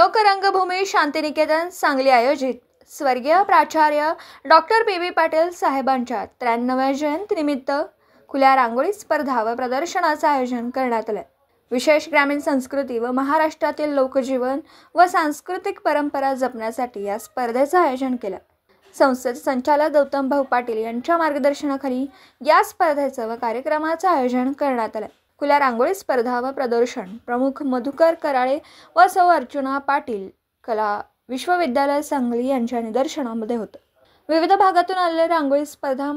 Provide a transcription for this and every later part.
लोकरंगभूमी शांतिनिकेतन सांगली आयोजित स्वर्गीय प्राचार्य डॉक्टर पी.बी. पाटील साहेबांच्या 93व्या जयंतीनिमित्त खुल्या रांगोळी स्पर्धा व प्रदर्शनाचे आयोजन करण्यात आले। विशेष ग्रामीण संस्कृती व महाराष्ट्रातील लोकजीवन व सांस्कृतिक परंपरा जपण्यासाठी या स्पर्धेचे आयोजन केले। संस्थेचे संचालक गौतम भाऊ पाटील यांच्या मार्गदर्शनाखाली या स्पर्धेचे व कार्यक्रमाचे आयोजन करण्यात आले। खुल्या रांगोळी स्पर्धा व प्रदर्शन प्रमुख मधुकर कराळे व सौ अर्चना पाटील कला विश्वविद्यालय सांगली यांच्या निदर्शनामध्ये होते। विविध भागातून आलेले रांगोळी स्पर्धक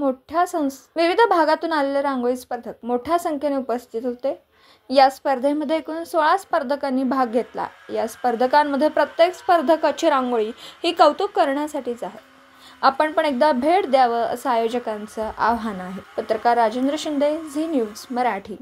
मोठ्या संख्येने उपस्थित होते। या स्पर्धेमध्ये एकूण 16 स्पर्धकांनी भाग घेतला। या स्पर्धकांमध्ये प्रत्येक स्पर्धकाची रांगोळी ही कौतुक करण्यासाठीच आहे। आपण पण एकदा भेट द्यावं असं आयोजकांचं आव्हान आहे। पत्रकार राजेंद्र शिंदे, झी न्यूज मराठी।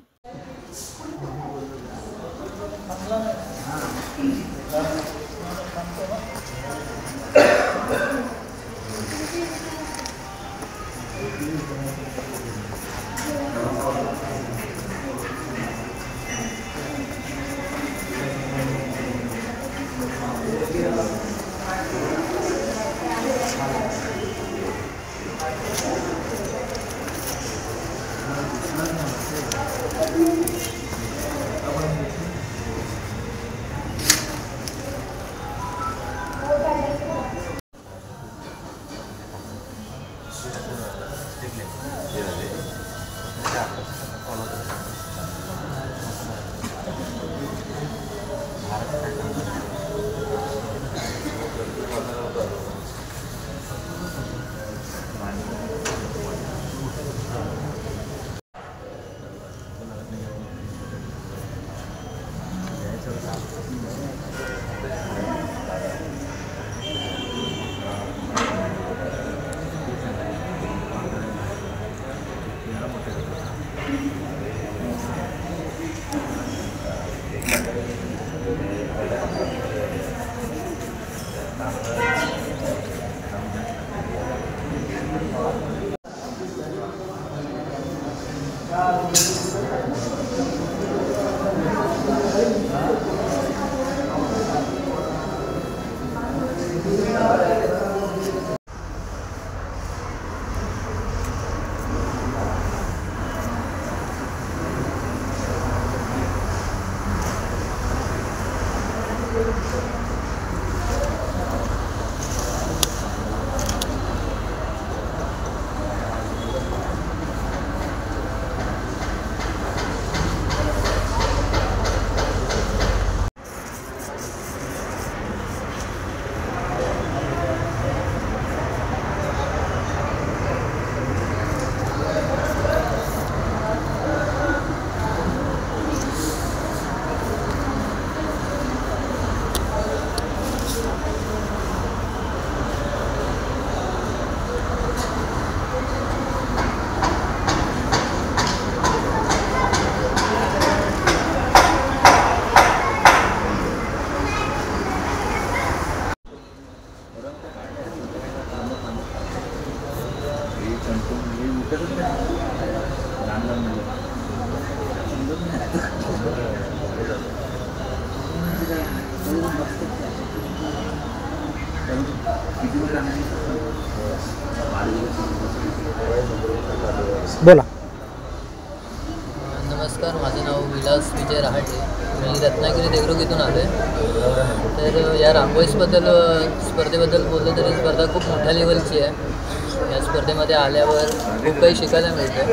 बोला। नमस्कार, माझं नाव विलास विजय रहाटे। मी रत्नागिरी देवरुख इथून आलो आहे। तर या रांगोळी स्पर्धेबद्दल बोललं तर ही स्पर्धा खूप मोठ्या लेवलची आहे। या स्पर्धेमध्ये आल्यावर खूप काही शिकायला मिळतं।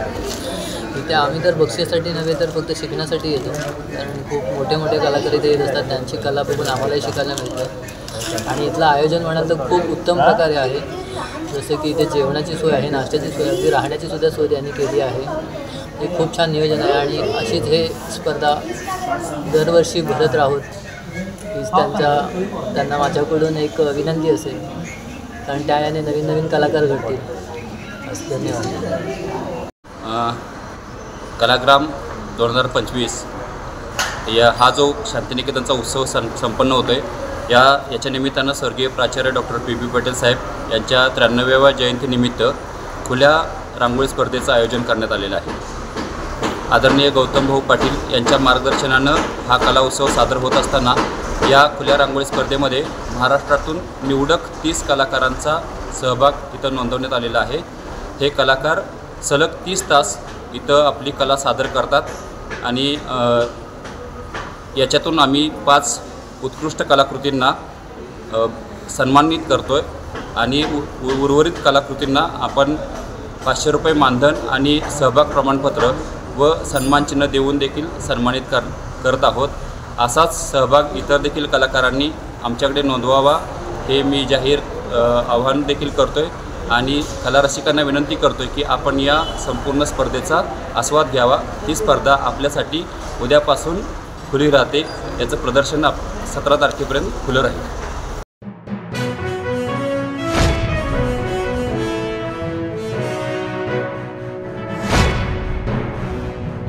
इथे आम्ही तर बक्षीसाठी नव्हे तर फक्त शिकण्यासाठी येतो, कारण खूप मोठे मोठे कलाकार इथे येत असतात। त्यांची कला बघून आम्हालाही शिकायला मिळतं। आणि इथलं आयोजन म्हणाल तर खूप उत्तम प्रकारे आहे। जसं की इथे जेवणाची सोय आहे, नाश्त्याची सोय, अगदी राहण्याची सुद्धा सोय त्यांनी केली आहे। हे खूप छान नियोजन आहे आणि अशीच हे स्पर्धा दरवर्षी भरत राहोत हीच त्यांना माझ्याकडून एक विनंती असेल, कारण त्या याने नवीन नवीन कलाकार घडतील। धन्यवाद। कलाग्राम 2025 हा जो शांतिनिकेतनचा उत्सव संपन्न होतो आहे, याच्या निमित्तानं स्वर्गीय प्राचार्य डॉक्टर पी.बी. पाटील साहेब यांच्या 93व्या जयंतीनिमित्त खुल्या रांगोळी स्पर्धेचं आयोजन करण्यात आलेलं आहे। आदरणीय गौतम भाऊ पाटील यांच्या मार्गदर्शनानं हा कला उत्सव सादर होत असताना या खुल्या रांगोळी स्पर्धेमध्ये महाराष्ट्रातून निवडक 30 कलाकारांचा सहभाग इथं नोंदवण्यात आलेला आहे. हे कलाकार सलग 30 तास इथं आपली कला सादर करतात आणि याच्यातून आम्ही 5 उत्कृष्ट कलाकृतींना सन्मानित करतो आहे आणि उर्वरित कलाकृतींना आपण 500 रुपये मानधन आणि सहभाग प्रमाणपत्र व सन्मानचिन्ह देऊन देखील सन्मानित करत आहोत. असाच सहभाग इतर देखील कलाकारांनी आमच्याकडे नोंदवावा हे मी जाहीर आव्हान देखील करतो आहे आणि कलारसिकांना विनंती करतो आहे की आपण या संपूर्ण स्पर्धेचा आस्वाद घ्यावा. ही स्पर्धा आपल्यासाठी उद्यापासून खुली राहते. याचं प्रदर्शन 17 तारखेपर्यंत खुलं राहील.